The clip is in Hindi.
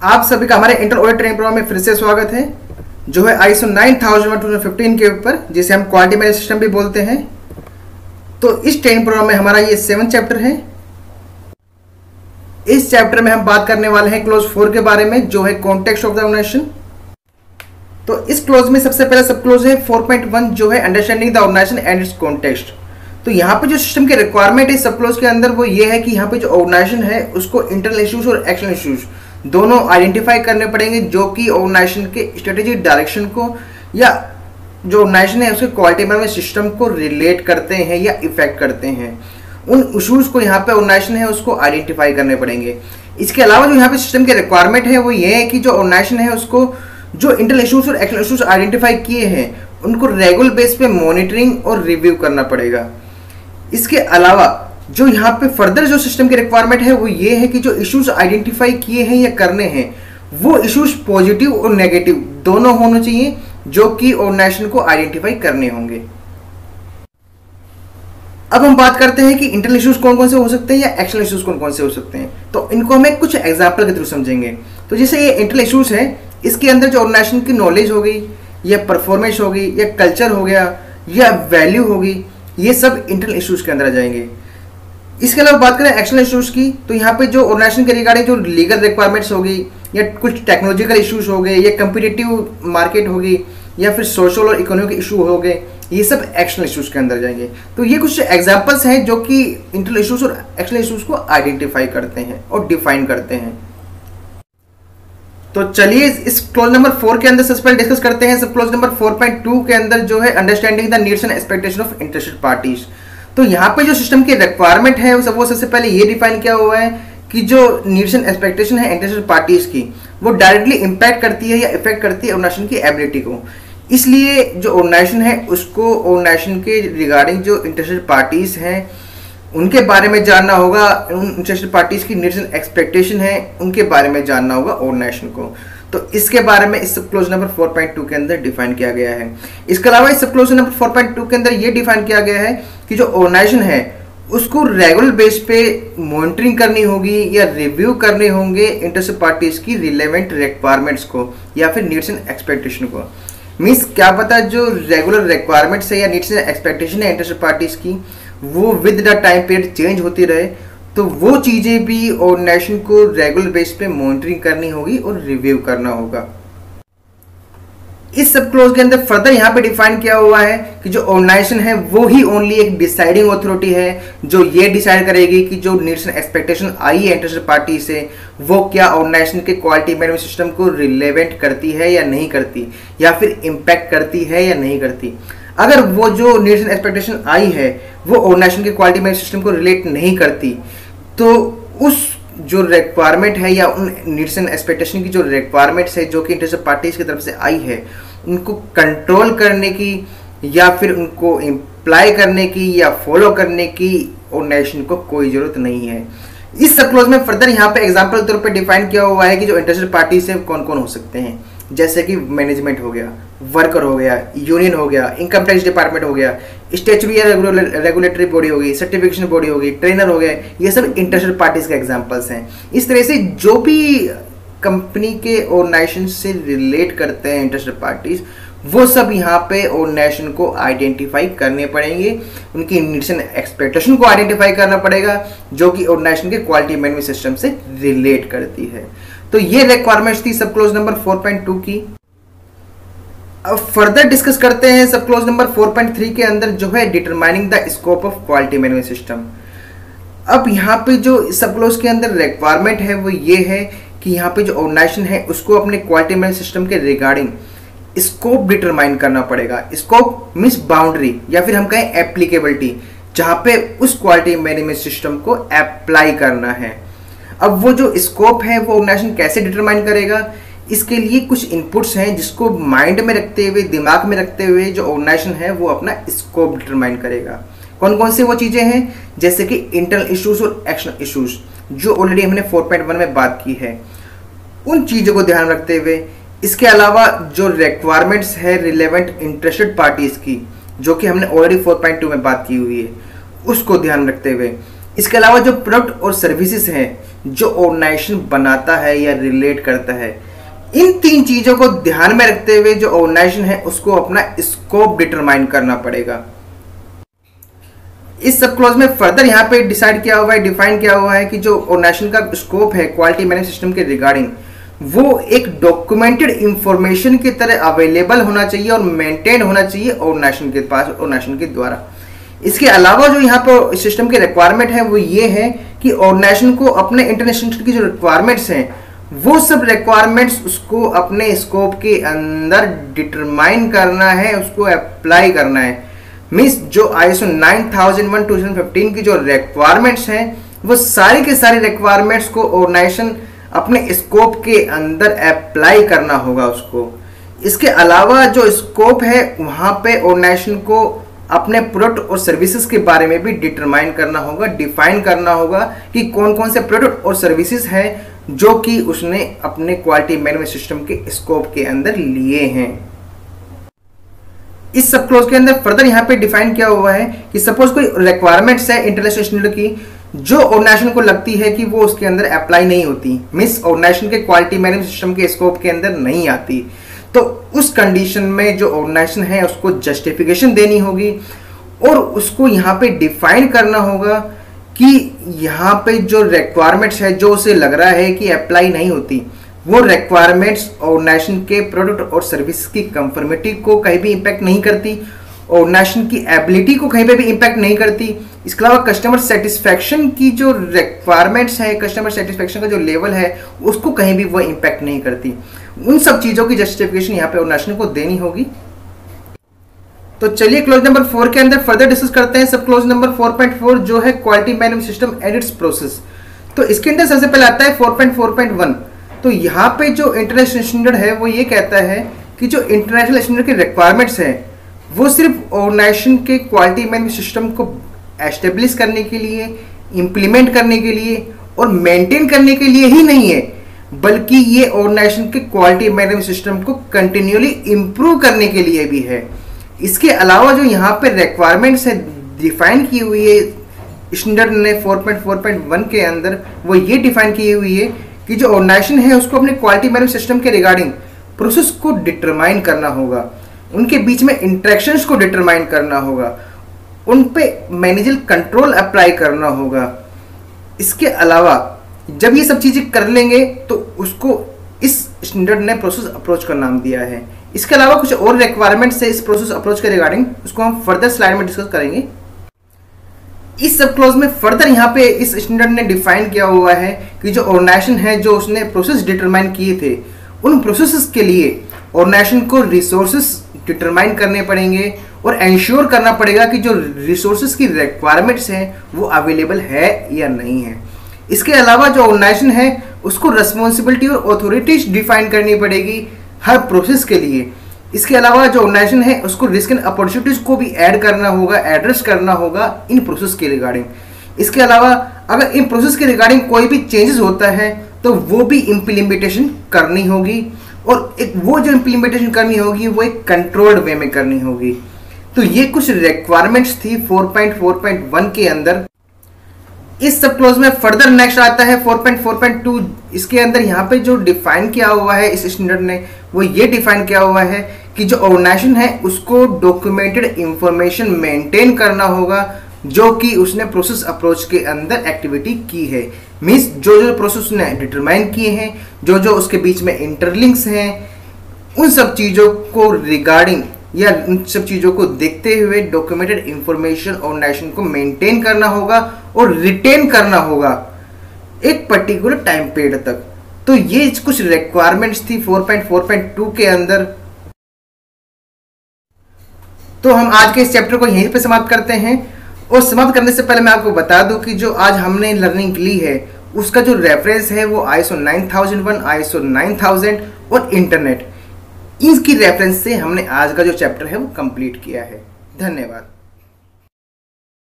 आप सभी का हमारे इंटर ऑडिट ट्रेनिंग प्रोग्राम में फिर से स्वागत है, जो है ISO 9001:2015 के ऊपर, जिसे हम क्वालिटी मैनेजमेंट सिस्टम भी बोलते हैं। तो इस ट्रेनिंग प्रोग्राम में हमारा ये 7 चैप्टर है। इस चैप्टर में हम बात करने वाले हैं क्लोज 4 के बारे में, जो है कॉन्टेक्स्ट ऑफ द ऑर्गेनाइजेशन। तो इस क्लोज में सबसे पहला सब क्लोज है 4.1, जो है understanding the organization and its context. तो यहाँ पे जो सिस्टम के रिक्वायरमेंट है सब क्लोज के अंदर, वो ये है कि यहाँ पे जो ऑर्गेनाइजेशन है उसको इंटरनल इश्यूज और एक्सटर्नल इश्यूज दोनों आइडेंटिफाई करने पड़ेंगे, जो कि ऑर्गेनाइजेशन के स्ट्रेटेजिक डायरेक्शन को या जो ऑर्गेनाइजेशन है उसके क्वालिटी मैनेजमेंट सिस्टम को रिलेट करते हैं या इफेक्ट करते हैं। उन इश्यूज को यहाँ पे ऑर्गेनाइजेशन है उसको आइडेंटिफाई करने पड़ेंगे। इसके अलावा जो यहाँ पे सिस्टम के रिक्वायरमेंट है वो ये है कि जो ऑर्गेनाइजेशन है उसको जो इंटरनल इश्यूज और एक्सटर्नल इश्यूज आइडेंटिफाई किए हैं उनको रेगुलर बेस पे मॉनिटरिंग और रिव्यू करना पड़ेगा। इसके अलावा जो यहाँ पे फर्दर जो सिस्टम की रिक्वायरमेंट है वो ये है कि जो इश्यूज आइडेंटिफाई किए हैं या करने हैं वो इश्यूज पॉजिटिव और नेगेटिव दोनों होने चाहिए, जो कि ऑर्गेनाइजेशन को आइडेंटिफाई करने होंगे। अब हम बात करते हैं कि इंटरनल इश्यूज कौन कौन से हो सकते हैं या एक्सटर्नल इश्यूज कौन कौन से हो सकते हैं। तो इनको हमें कुछ एग्जाम्पल के थ्रू समझेंगे। तो जैसे ये इंटरनल इश्यूज है, इसके अंदर जो ऑर्गेनाइजेशन की नॉलेज हो गई या परफॉर्मेंस हो गई या कल्चर हो गया या वैल्यू होगी, ये सब इंटरनल इश्यूज के अंदर आ जाएंगे। इसके अलावा बात करें एक्सटर्नल इश्यूज की, तो यहाँ पे जो ऑर्गेनाइजेशन के रिगार्डिंग जो लीगल रिक्वायरमेंट्स होगी या कुछ टेक्नोलॉजिकल इश्यूज हो गए या कंपीटिटिव मार्केट होगी या फिर सोशल और इकोनॉमिक इशू हो गए, ये सब एक्सटर्नल इश्यूज के अंदर जाएंगे। तो ये कुछ एग्जांपल्स हैं जो कि इंटरनल इश्यूज और एक्सटर्नल इश्यूज को आइडेंटिफाई करते हैं और डिफाइन करते हैं। तो चलिए इस क्लोज नंबर 4 के अंदर सबसे पहले डिस्कस करते हैं। सब क्लोज नंबर 4.2 के अंदर जो है understanding the needs and expectation of interested parties. तो यहाँ पे जो सिस्टम की रिक्वायरमेंट है वो सबसे पहले ये डिफाइन किया हुआ है कि जो नीड्स एंड एक्सपेक्टेशन है इंटरेस्टेड पार्टीज की, वो डायरेक्टली इंपैक्ट करती है या इफेक्ट करती है ऑर्गेनाइजेशन की एबिलिटी को। इसलिए जो ऑर्गेनाइजेशन है उसको ऑर्गेनाइजेशन के रिगार्डिंग जो इंटरेस्टेड पार्टीज हैं उनके बारे में जानना होगा, उन इंटरेस्टेड पार्टीज की नीड्स एंड एक्सपेक्टेशन है उनके बारे में जानना होगा ऑर्गेनाइजेशन को। तो इसके बारे में इस सब क्लोज नंबर 4.2 के अंदर डिफाइन किया गया है। इसके अलावा इस सब क्लोज नंबर 4.2 के अंदर ये डिफाइन किया गया है कि जो ऑर्गेनाइजेशन है उसको रेगुलर बेस पे मॉनिटरिंग करनी होगी या रिव्यू करने होंगे इंटरेस्टेड पार्टीज की रिलेवेंट रिक्वायरमेंट्स को या फिर नीड्स एंड एक्सपेक्टेशन को। मीन्स क्या पता जो रेगुलर रिक्वायरमेंट्स है या नीड्स एंड एक्सपेक्टेशन है इंटरेस्टेड पार्टीज की वो with the time period change होती रहे, तो वो चीज़ें भी ऑर्गेनाइजेशन को रेगुलर बेस पे मॉनिटरिंग करनी होगी और रिव्यू करना होगा। इस सब क्लोज के अंदर फर्दर यहाँ पे डिफाइन किया हुआ है कि जो ऑर्गेनाइजेशन है वो ही ओनली एक डिसाइडिंग अथॉरिटी है जो ये डिसाइड करेगी कि जो नीड्स एंड एक्सपेक्टेशन आई है इंटरेस्टेड पार्टी से वो क्या ऑर्गेनाइजेशन के क्वालिटी मैनेजमेंट सिस्टम को रिलेवेंट करती है या नहीं करती, या फिर इम्पैक्ट करती है या नहीं करती। अगर वो जो नीड्स एंड एक्सपेक्टेशन आई है वो ऑर्गेनाइजेशन के क्वालिटी मैनेजमेंट सिस्टम को रिलेट नहीं करती, तो उस जो रिक्वायरमेंट है या उन नीड्स एंड एक्सपेक्टेशन की जो रिक्वायरमेंट्स है जो कि इंटरेस्टेड पार्टीज की तरफ से आई है उनको कंट्रोल करने की या फिर उनको इम्प्लाई करने की या फॉलो करने की ऑर्गेनाइजेशन को कोई जरूरत नहीं है। इस सब क्लोज में फर्दर यहाँ पे एग्जांपल के तौर पे डिफाइन किया हुआ है कि जो इंटरेस्टेड पार्टीज है कौन कौन हो सकते हैं, जैसे कि मैनेजमेंट हो गया, वर्कर हो गया, यूनियन हो गया, इनकम टैक्स डिपार्टमेंट हो गया, स्टैट्यूटरी या रेगुलेटरी बॉडी होगी, सर्टिफिकेशन बॉडी होगी, ट्रेनर हो गए, ये सब इंटरेस्टेड पार्टीज के एग्जांपल्स हैं। इस तरह से जो भी कंपनी के ऑर्गेनाइजेशन से रिलेट करते हैं इंटरेस्टेड पार्टीज, वो सब यहाँ पे ऑर्गेनाइजेशन को आइडेंटिफाई करने पड़ेंगे, उनकी नीड्स एंड एक्सपेक्टेशन को आइडेंटिफाई करना पड़ेगा जो कि ऑर्गेनाइजेशन के क्वालिटी मैनेजमेंट सिस्टम से रिलेट करती है। तो ये रिक्वायरमेंट्स थी सब क्लोज नंबर 4.2 की। अब फर्दर डिस्कस करते हैं सब क्लोज नंबर 4.3 के अंदर, जो है determining the scope of quality management system. अब यहाँ पे जो सब क्लोज के अंदर रिक्वायरमेंट है वो ये है कि यहाँ पे जो ऑर्गेनाइजेशन है उसको अपने क्वालिटी मैनेजमेंट सिस्टम के रिगार्डिंग स्कोप डिटरमाइन करना पड़ेगा। स्कोप मीन्स बाउंड्री या फिर हम कहें एप्लीकेबिलिटी, जहाँ पे उस क्वालिटी मैनेजमेंट सिस्टम को अप्लाई करना है। अब वो जो स्कोप है वो ऑर्गेनाइजेशन कैसे डिटरमाइन करेगा, इसके लिए कुछ इनपुट्स हैं जिसको माइंड में रखते हुए, दिमाग में रखते हुए जो ऑर्गेनाइजेशन है वो अपना स्कोप डिटरमाइन करेगा। कौन कौन से वो चीज़ें हैं, जैसे कि इंटरनल इश्यूज और एक्सटर्नल इश्यूज जो ऑलरेडी हमने 4.1 में बात की है, उन चीज़ों को ध्यान रखते हुए। इसके अलावा जो रिक्वायरमेंट्स है रिलेवेंट इंटरेस्टेड पार्टीज की, जो कि हमने ऑलरेडी 4.2 में बात की हुई है, उसको ध्यान रखते हुए। इसके अलावा जो प्रोडक्ट और सर्विसेज हैं जो ऑर्गेनाइजेशन बनाता है या रिलेट करता है। इन 3 चीजों को ध्यान में रखते हुए जो ऑर्गेनाइजेशन है उसको अपना स्कोप डिटरमाइन करना पड़ेगा। इस सब क्लॉज में फर्दर यहाँ पे डिसाइड किया हुआ है, डिफाइन किया हुआ है कि जो ऑर्गेनाइजेशन का स्कोप है क्वालिटी मैनेजमेंट सिस्टम के रिगार्डिंग, वो एक डॉक्यूमेंटेड इंफॉर्मेशन की तरह अवेलेबल होना चाहिए और मेंटेन होना चाहिए ऑर्गेनाइजेशन के पास, ऑर्गेनाइजेशन के द्वारा। इसके अलावा जो यहाँ पर सिस्टम के रिक्वायरमेंट है वो ये है कि ऑर्गेनाइजेशन को अपने इंटरनेशनल की जो रिक्वायरमेंट्स हैं वो सब रिक्वायरमेंट्स उसको अपने स्कोप के अंदर डिटरमाइन करना है, उसको अप्लाई करना है। मीन्स जो ISO 9001:2015 की जो रिक्वायरमेंट्स हैं वो सारी के सारी रिक्वायरमेंट्स को ऑर्गेनाइजेशन अपने स्कोप के अंदर अप्लाई करना होगा उसको। इसके अलावा जो स्कोप है वहाँ पे ऑर्गेनाइजेशन को अपने प्रोडक्ट और सर्विसेज के बारे में भी डिटरमाइन करना होगा, डिफाइन करना होगा कि कौन कौन से प्रोडक्ट और सर्विसेज हैं जो कि उसने अपने क्वालिटी मैनेजमेंट सिस्टम के स्कोप के अंदर लिए हैं। इस सब क्लोज के अंदर फर्दर यहाँ पे डिफाइन किया हुआ है कि सपोज कोई रिक्वायरमेंट्स है इंटरनेशनल स्टैंडर्ड की जो ऑर्गेनाइजेशन को लगती है कि वो उसके अंदर अप्लाई नहीं होती, मींस ऑर्गेनाइजेशन के क्वालिटी मैनेजमेंट सिस्टम के स्कोप के अंदर नहीं आती, तो उस कंडीशन में जो ऑर्गेनाइजेशन है उसको जस्टिफिकेशन देनी होगी और उसको यहाँ पे डिफाइन करना होगा कि यहाँ पे जो रिक्वायरमेंट्स है जो उसे लग रहा है कि अप्लाई नहीं होती, वो रिक्वायरमेंट्स ऑर्गेनाइजेशन के प्रोडक्ट और सर्विस की कंफर्मिटी को कहीं भी इम्पैक्ट नहीं करती, ऑर्गेनाइजेशन की एबिलिटी को कहीं पे भी इम्पैक्ट नहीं करती। इसके अलावा कस्टमर सेटिस्फैक्शन की जो रिक्वायरमेंट्स है, कस्टमर सेटिस्फैक्शन का जो लेवल है उसको कहीं भी वो इम्पैक्ट नहीं करती। उन सब चीज़ों की जस्टिफिकेशन यहाँ पे ऑर्गेनाइजेशन को देनी होगी। तो चलिए क्लोज नंबर 4 के अंदर फर्दर डिस्कस करते हैं। सब क्लोज नंबर 4.4 जो है quality management system and it's process. तो इसके अंदर सबसे पहले आता है 4.4.1। तो यहाँ पे जो इंटरनेशनल स्टैंडर्ड है वो ये कहता है कि जो इंटरनेशनल स्टैंडर्ड के रिक्वायरमेंट्स हैं वो सिर्फ ऑर्गेनाइजेशन के क्वालिटी मैनेजमेंट सिस्टम को एस्टेब्लिश करने के लिए, इम्प्लीमेंट करने के लिए और मेंटेन करने के लिए ही नहीं है, बल्कि ये ऑर्गेनाइजेशन के क्वालिटी मैनेजमेंट सिस्टम को कंटिन्यूअली इम्प्रूव करने के लिए भी है। इसके अलावा जो यहाँ पे रिक्वायरमेंट्स है डिफाइन की हुई है स्टैंडर्ड ने 4.4.1 के अंदर, वो ये डिफाइन की हुई है कि जो ऑर्गेनाइजेशन है उसको अपने क्वालिटी मैनेजमेंट सिस्टम के रिगार्डिंग प्रोसेस को डिटरमाइन करना होगा, उनके बीच में इंटरेक्शंस को डिटरमाइन करना होगा, उन पे मैनेजर कंट्रोल अप्लाई करना होगा। इसके अलावा जब ये सब चीज़ें कर लेंगे तो उसको इस स्टैंडर्ड ने प्रोसेस अप्रोच का नाम दिया है। इसके अलावा कुछ और रिक्वायरमेंट्स है इस प्रोसेस अप्रोच के रिगार्डिंग, उसको हम फर्दर स्लाइड में डिस्कस करेंगे। इस सब क्लोज में फर्दर यहाँ पे इस स्टैंडर्ड ने डिफाइन किया हुआ है कि जो ऑर्गेनाइजेशन है जो उसने प्रोसेस डिटरमाइन किए थे उन प्रोसेसेस के लिए ऑर्गेनाइजेशन को रिसोर्सेस डिटरमाइन करने पड़ेंगे और इंश्योर करना पड़ेगा कि जो रिसोर्सेज की रिक्वायरमेंट्स हैं वो अवेलेबल है या नहीं है। इसके अलावा जो ऑर्गेनाइजेशन है उसको रिस्पॉन्सिबिलिटी और अथॉरिटीज डिफाइन करनी पड़ेगी हर प्रोसेस के लिए। इसके अलावा जो ऑर्गेनाइजेशन है उसको रिस्क एंड अपॉर्चुनिटीज को भी ऐड करना होगा, एड्रेस करना होगा इन प्रोसेस के रिगार्डिंग। इसके अलावा अगर इन प्रोसेस के रिगार्डिंग कोई भी चेंजेस होता है तो वो भी इम्प्लीमेंटेशन करनी होगी और एक वो जो इम्प्लीमेंटेशन करनी होगी वो एक कंट्रोल्ड वे में करनी होगी। तो ये कुछ रिक्वायरमेंट्स थी 4.4.1 के अंदर। इस सब क्लोज में फर्दर नेक्स्ट आता है 4.4.2। इसके अंदर यहाँ पे जो डिफाइन किया हुआ है इस स्टैंडर्ड ने वो ये डिफाइन किया हुआ है कि जो ऑर्गेनाइजेशन है उसको डॉक्यूमेंटेड इंफॉर्मेशन मेंटेन करना होगा जो कि उसने प्रोसेस अप्रोच के अंदर एक्टिविटी की है। मीन्स जो जो प्रोसेस उसने डिटरमाइन किए हैं, जो जो उसके बीच में इंटरलिंक्स हैं, उन सब चीज़ों को रिगार्डिंग या उन सब चीज़ों को देखते हुए डॉक्यूमेंटेड इंफॉर्मेशन ऑर्गेनाइजेशन को मेंटेन करना होगा और रिटेन करना होगा एक पर्टिकुलर टाइम पीरियड तक। तो ये कुछ रिक्वायरमेंट्स थी 4.4.2 के अंदर। तो हम आज के इस चैप्टर को यहीं पे समाप्त करते हैं और समाप्त करने से पहले मैं आपको बता दूं कि जो आज हमने लर्निंग ली है उसका जो रेफरेंस है वो ISO 9001, ISO 9000 और इंटरनेट, इसकी रेफरेंस से हमने आज का जो चैप्टर है वो कंप्लीट किया है। धन्यवाद।